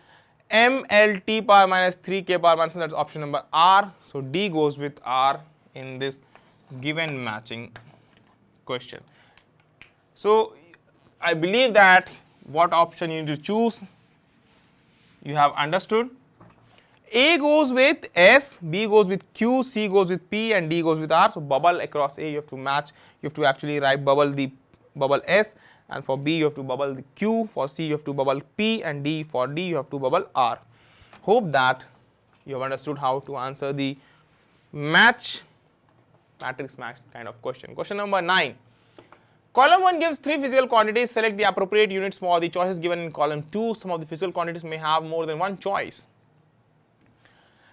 ml t power minus 3, k power minus 1, that's option number R. So D goes with R in this given matching question. So I believe that what option you need to choose, you have understood. A goes with S, B goes with Q, C goes with P, and D goes with R. So bubble across A you have to match, you have to actually write bubble the bubble S, and for B you have to bubble the Q, for C you have to bubble P, and D for D you have to bubble R. Hope that you have understood how to answer the matrix match kind of question. Question number 9. Column 1 gives 3 physical quantities. Select the appropriate units for the choices given in column 2. Some of the physical quantities may have more than one choice.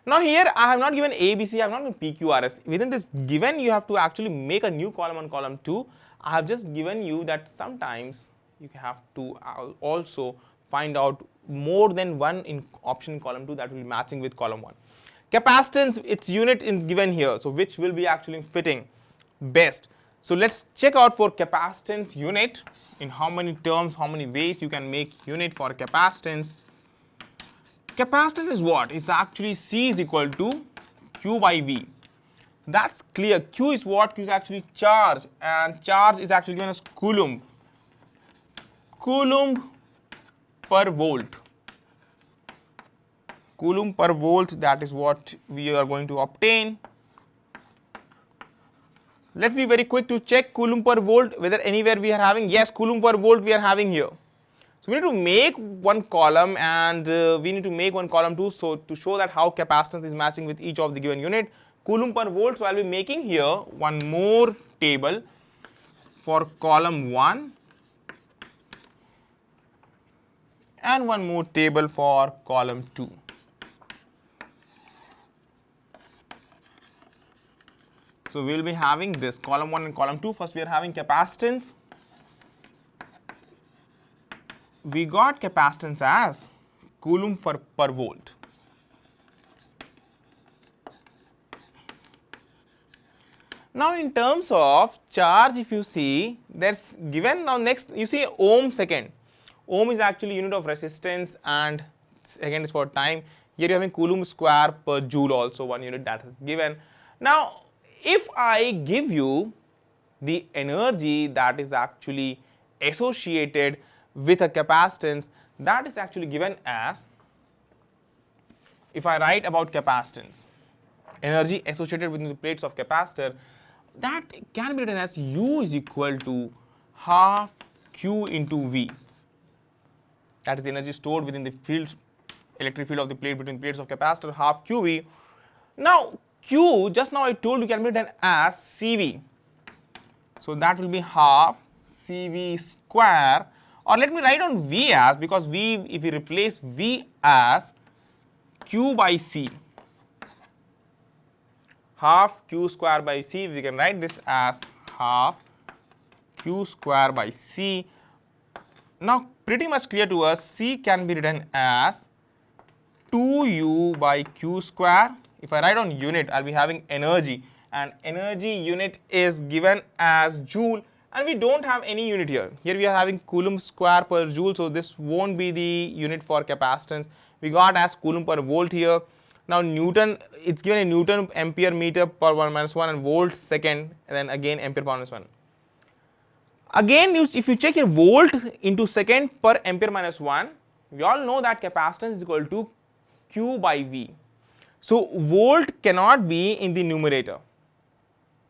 Now here I have not given A, B, C, I have not given P, Q, R, S. Within this given, you have to actually make a new column on column 2. I have just given you that sometimes you have to also find out more than one in option in column 2 that will be matching with column 1. Capacitance, its unit is given here, so which will be actually fitting best. So let's check out for capacitance unit, in how many terms, how many ways you can make unit for capacitance. Capacitance is what? It's actually C is equal to Q by V. That's clear. Q is what? Q is actually charge, and charge is actually given as coulomb. Coulomb per volt. Coulomb per volt, that is what we are going to obtain. Let's be very quick to check coulomb per volt, whether anywhere we are having. Yes, coulomb per volt we are having here. So we need to make one column, and we need to make one column too, so to show that how capacitance is matching with each of the given unit, coulomb per volt. So I'll be making here one more table for column 1 and one more table for column 2. So we will be having this column 1 and column 2. First we are having capacitance. We got capacitance as coulomb per volt. Now in terms of charge, if you see, there's given, now next you see ohm second. Ohm is actually unit of resistance, and second is for time. Here you are having coulomb square per joule, also one unit that is given. Now if I give you the energy that is actually associated with a capacitance, that is actually given as, if I write about capacitance, energy associated with the plates of capacitor, that can be written as U is equal to half Q into V. That is the energy stored within the field, electric field of the plate between plates of capacitor, half QV. Now Q, just now I told you, can be written as CV. So that will be half CV square, or let me write on V as, because V, if we replace V as Q by C, half Q square by C, we can write this as half Q square by C. Now pretty much clear to us, C can be written as 2U by Q square. If I write on unit, I'll be having energy, and energy unit is given as joule, and we don't have any unit here. Here we are having coulomb square per joule, so this won't be the unit for capacitance. We got as coulomb per volt here. Now Newton, it's given in Newton ampere meter per 1 minus 1 and volt second, and then again ampere per minus 1. Again, if you check here, volt into second per ampere minus 1, we all know that capacitance is equal to Q by V. So volt cannot be in the numerator.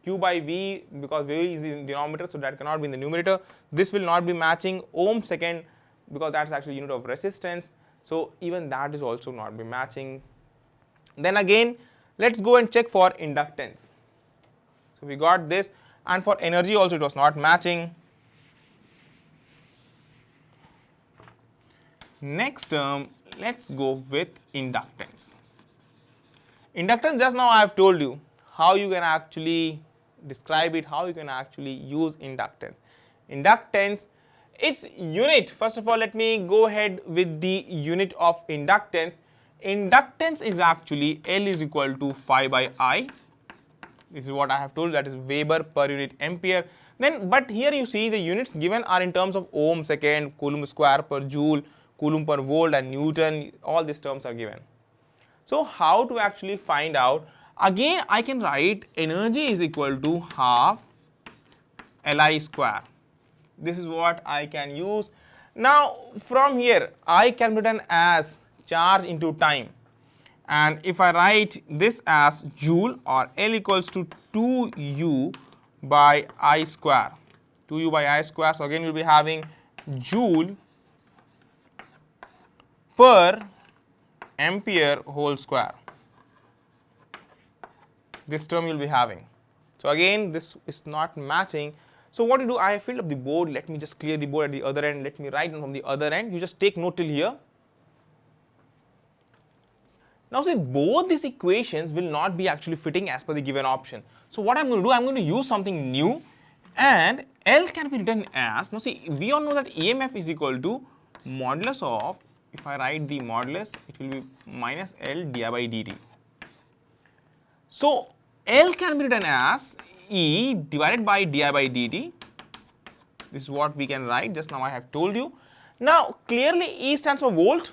Q by V, because V is in the denominator, so that cannot be in the numerator. This will not be matching ohm second, because that's actually unit of resistance. So even that is also not be matching. Then again, let's go and check for inductance. So we got this, and for energy also it was not matching. Next term, let's go with inductance. Inductance, just now I have told you how you can actually describe it, how you can actually use inductance. Inductance, its unit, first of all let me go ahead with the unit of inductance. Inductance is actually L is equal to phi by I. This is what I have told, that is Weber per unit ampere. Then, but here you see the units given are in terms of ohm second, coulomb square per joule, coulomb per volt, and Newton. All these terms are given. So how to actually find out? Again, I can write energy is equal to half Li square. This is what I can use. Now from here, I can be written as charge into time, and if I write this as joule, or L equals to 2U by I square, 2U by I square. So again we will be having joule per ampere whole square. This term you will be having. So again this is not matching. So what you do, I have filled up the board. Let me just clear the board at the other end. Let me write from the other end. You just take note till here. Now see, both these equations will not be actually fitting as per the given option. So what I'm going to do, I'm going to use something new, and L can be written as, now see, we all know that EMF is equal to modulus of, if I write the modulus, it will be minus L di by dt. So L can be written as E divided by di by dt. This is what we can write, just now I have told you. Now clearly E stands for volt.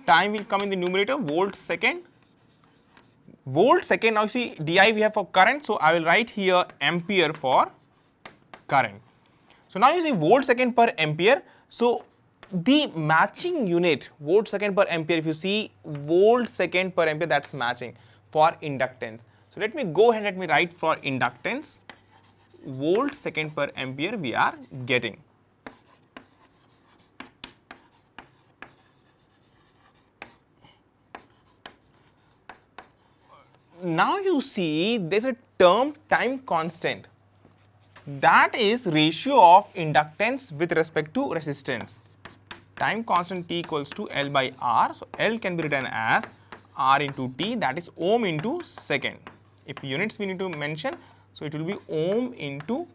Time will come in the numerator, volt second. Volt second, now you see di we have for current, so I will write here ampere for current. So now you see volt second per ampere. So the matching unit, volt second per ampere, if you see volt second per ampere, that's matching for inductance. So let me go ahead and let me write for inductance, volt second per ampere we are getting. now you see there's a term time constant. That is ratio of inductance with respect to resistance. Time constant T equals to L by R. So L can be written as R into T, that is ohm into second. If units we need to mention, so it will be ohm into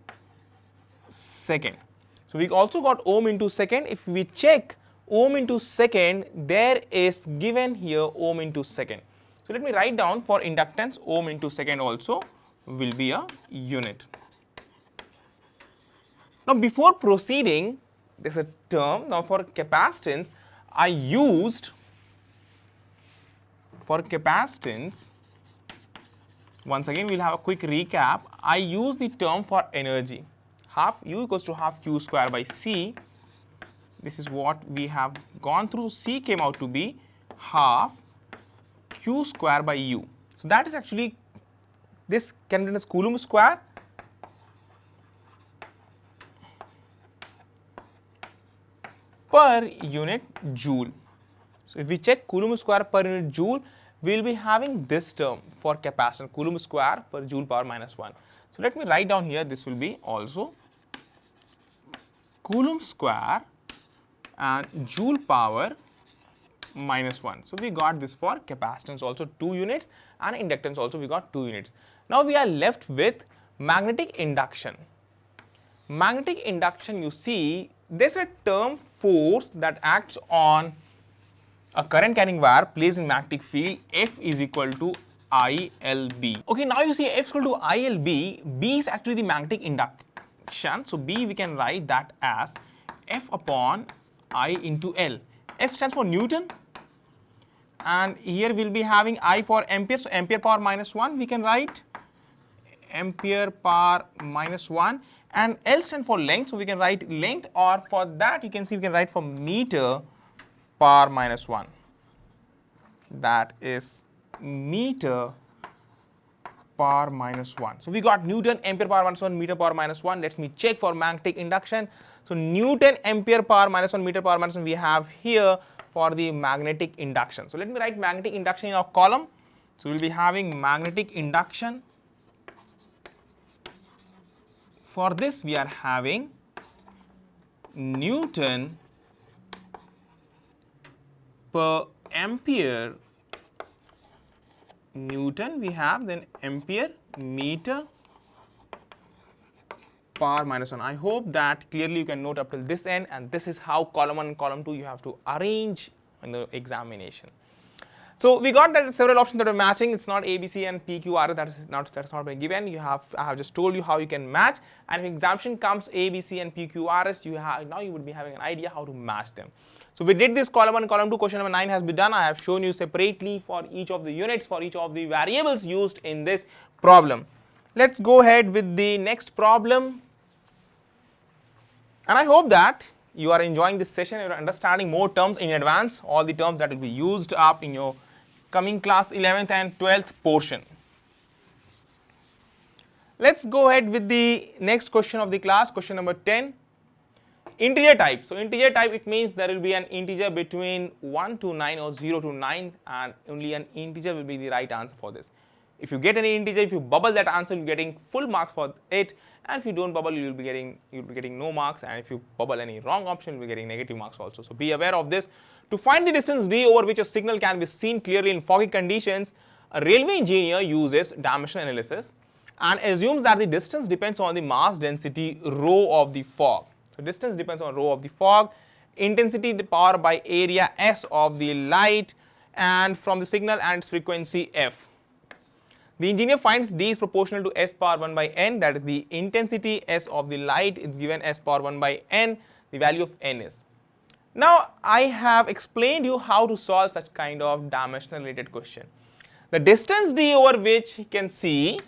second. So we also got ohm into second. If we check ohm into second, there is given here ohm into second. So let me write down for inductance ohm into second also will be a unit. Now before proceeding, there's a term. Now for capacitance, I used for capacitance, once again we'll have a quick recap. I use the term for energy. Half U equals to half Q square by C. This is what we have gone through. C came out to be half Q square by U. So that is actually, this can be written as Coulomb square per unit joule. So if we check Coulomb square per unit joule, we will be having this term for capacitance, Coulomb square per joule power minus 1. So let me write down here, this will be also Coulomb square and joule power minus 1. So we got this for capacitance also 2 units and inductance also we got 2 units. Now we are left with magnetic induction. Magnetic induction, you see, there's a term force that acts on a current carrying wire placed in magnetic field. F is equal to ILB. Okay, now you see F is equal to ILB. B is actually the magnetic induction. So B we can write that as F upon I into L. F stands for Newton, and here we'll be having I for ampere. So ampere power minus 1 we can write ampere power minus 1, and L stands for length, so we can write length, or for that you can see we can write for meter power minus 1. That is meter power minus 1. So we got Newton, ampere power minus 1, meter power minus 1. Let me check for magnetic induction. So Newton, ampere power minus 1, meter power minus 1 we have here for the magnetic induction. So let me write magnetic induction in our column. So we'll be having magnetic induction. For this we are having Newton per ampere, Newton we have, then ampere, meter power minus 1. I hope that clearly you can note up till this end, and this is how column 1 and column 2 you have to arrange in the examination. So we got that several options that are matching. It's not A, B, C and P, Q, R. That's not been given. I have just told you how you can match, and if examination comes A, B, C and P, Q, R, S, now you would be having an idea how to match them. So we did this column 1, column 2. Question number 9 has been done. I have shown you separately for each of the units, for each of the variables used in this problem. Let's go ahead with the next problem. And I hope that you are enjoying this session, you are understanding more terms in advance, all the terms that will be used up in your coming class 11th and 12th portion. Let's go ahead with the next question of the class, question number 10. Integer type. So integer type, it means there will be an integer between 1 to 9 or 0 to 9, and only an integer will be the right answer for this. If you get any integer, if you bubble that answer, you'll be getting full marks for it, and if you don't bubble, you'll be getting no marks, and if you bubble any wrong option, you'll be getting negative marks also. So be aware of this. To find the distance d over which a signal can be seen clearly in foggy conditions, a railway engineer uses dimensional analysis and assumes that the distance depends on the mass density rho of the fog. So distance depends on rho of the fog, intensity the power by area S of the light, and from the signal and its frequency f. The engineer finds d is proportional to s power 1 by n, that is the intensity S of the light is given s power 1 by n, the value of n is. Now I have explained you how to solve such kind of dimensional related question. The distance d over which you can see,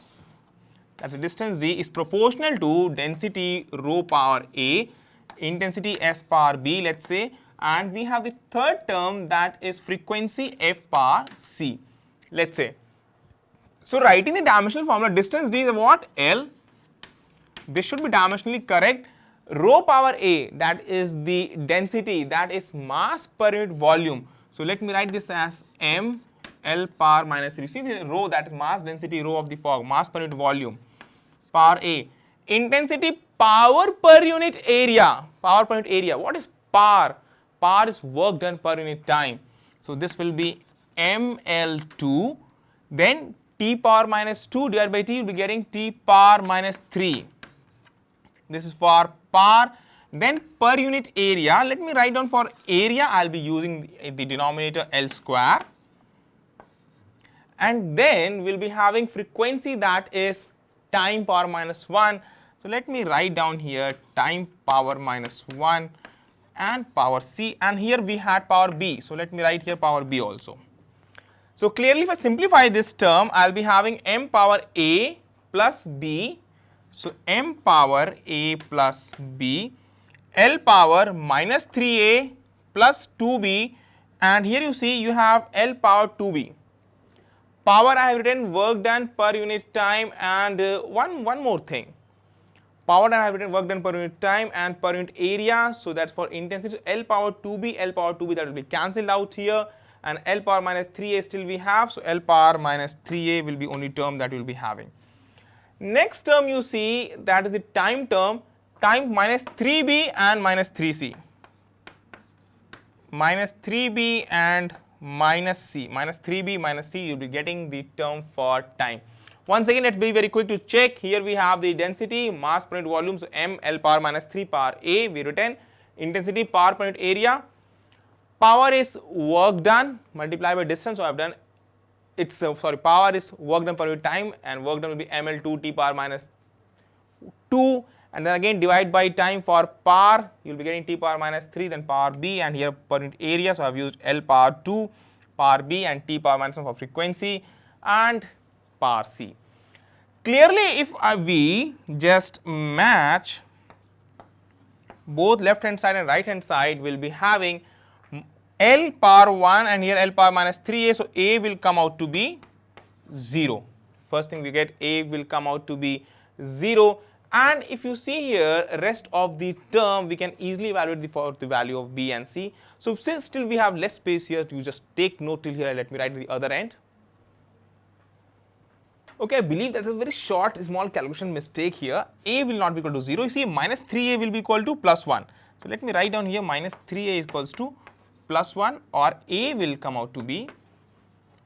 that's the distance d, is proportional to density rho power a, intensity s power b, let's say, and we have the third term, that is frequency f power c, let's say. So writing the dimensional formula, distance d is what? L. This should be dimensionally correct. Rho power a, that is the density, that is mass per unit volume. So let me write this as m L power minus 3. See the rho, that is mass density rho of the fog, mass per unit volume, power A. Intensity power per unit area, power per unit area. What is power? Power is work done per unit time. So this will be mL2, then T power minus 2 divided by T, you will be getting T power minus 3. This is for power. Then per unit area, let me write down for area, I will be using the denominator L square. And then we will be having frequency, that is time power minus 1. So let me write down here time power minus 1 and power C, and here we had power B. So let me write here power B also. So clearly if I simplify this term, I will be having m power A plus B. So m power A plus B, L power minus 3A plus 2B, and here you see you have L power 2B. Power I have written work done per unit time, and one more thing. Power I have written work done per unit time and per unit area, so that's for intensity. L power 2B, L power 2B, that will be cancelled out here, and L power minus 3A still we have, so L power minus 3A will be only term that we will be having. Next term you see, that is the time term, time minus 3B and minus 3C. Minus 3B and minus C, minus 3B minus C, you will be getting the term for time. Once again, let's be very quick to check. Here we have the density, mass per unit volume, so m L power minus 3 power A, we written. Intensity, power per unit area. Power is work done multiplied by distance, so I have done, it's power is work done per unit time, and work done will be mL2 T power minus 2, and then again divide by time for power, you will be getting T power minus 3, then power B, and here per unit area, so I have used L power 2, power B, and T power minus 1 for frequency, and power C. Clearly if we just match both left hand side and right hand side, we will be having L power 1 and here L power minus 3A, so A will come out to be 0. First thing we get, A will come out to be 0, and if you see here rest of the term, we can easily evaluate the value of B and C. So since still we have less space here, you just take note till here, let me write the other end. Okay, I believe that is a very short small calculation mistake here. A will not be equal to 0. You see minus 3A will be equal to plus 1. So let me write down here minus 3A is equals to plus 1, or A will come out to be,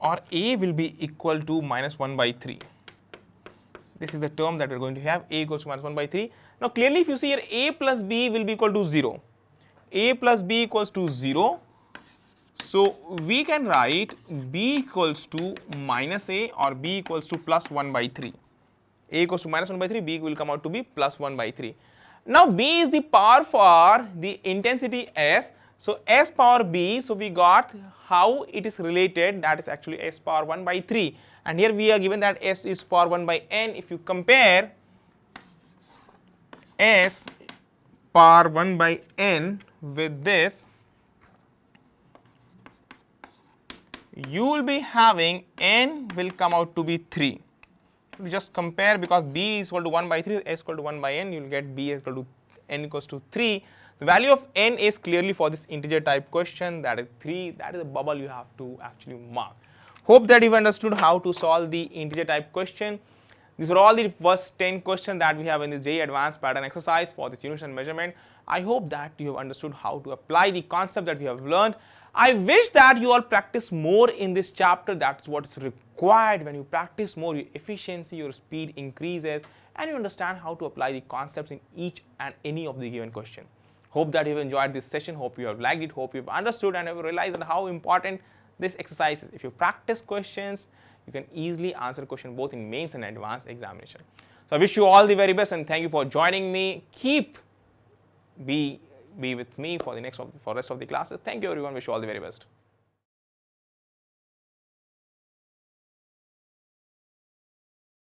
or A will be equal to minus 1 by 3. This is the term that we are going to have, A equals to minus 1 by 3. Now clearly if you see here A plus B will be equal to 0. A plus B equals to 0. So we can write B equals to minus A or B equals to plus 1 by 3. A equals to minus 1 by 3, B will come out to be plus 1 by 3. Now B is the power for the intensity S. So S power B, so we got how it is related, that is actually S power 1 by 3, and here we are given that S is power 1 by N. If you compare S power 1 by N with this, you will be having N will come out to be 3. We just compare, because B is equal to 1 by 3, S equal to 1 by N, you will get B equal to N equals to 3. The value of N is clearly for this integer type question, that is 3, that is a bubble you have to actually mark. Hope that you've understood how to solve the integer type question. These are all the first 10 questions that we have in this JEE Advanced Pattern exercise for this unit and measurement. I hope that you have understood how to apply the concept that we have learned. I wish that you all practice more in this chapter. That's what is required. When you practice more, your efficiency, your speed increases, and you understand how to apply the concepts in each and any of the given question. Hope that you have enjoyed this session. Hope you have liked it. Hope you have understood and have realized how important this exercise is. If you practice questions, you can easily answer question both in mains and advanced examination. So I wish you all the very best, and thank you for joining me. Be with me for the rest of the classes. Thank you everyone. Wish you all the very best.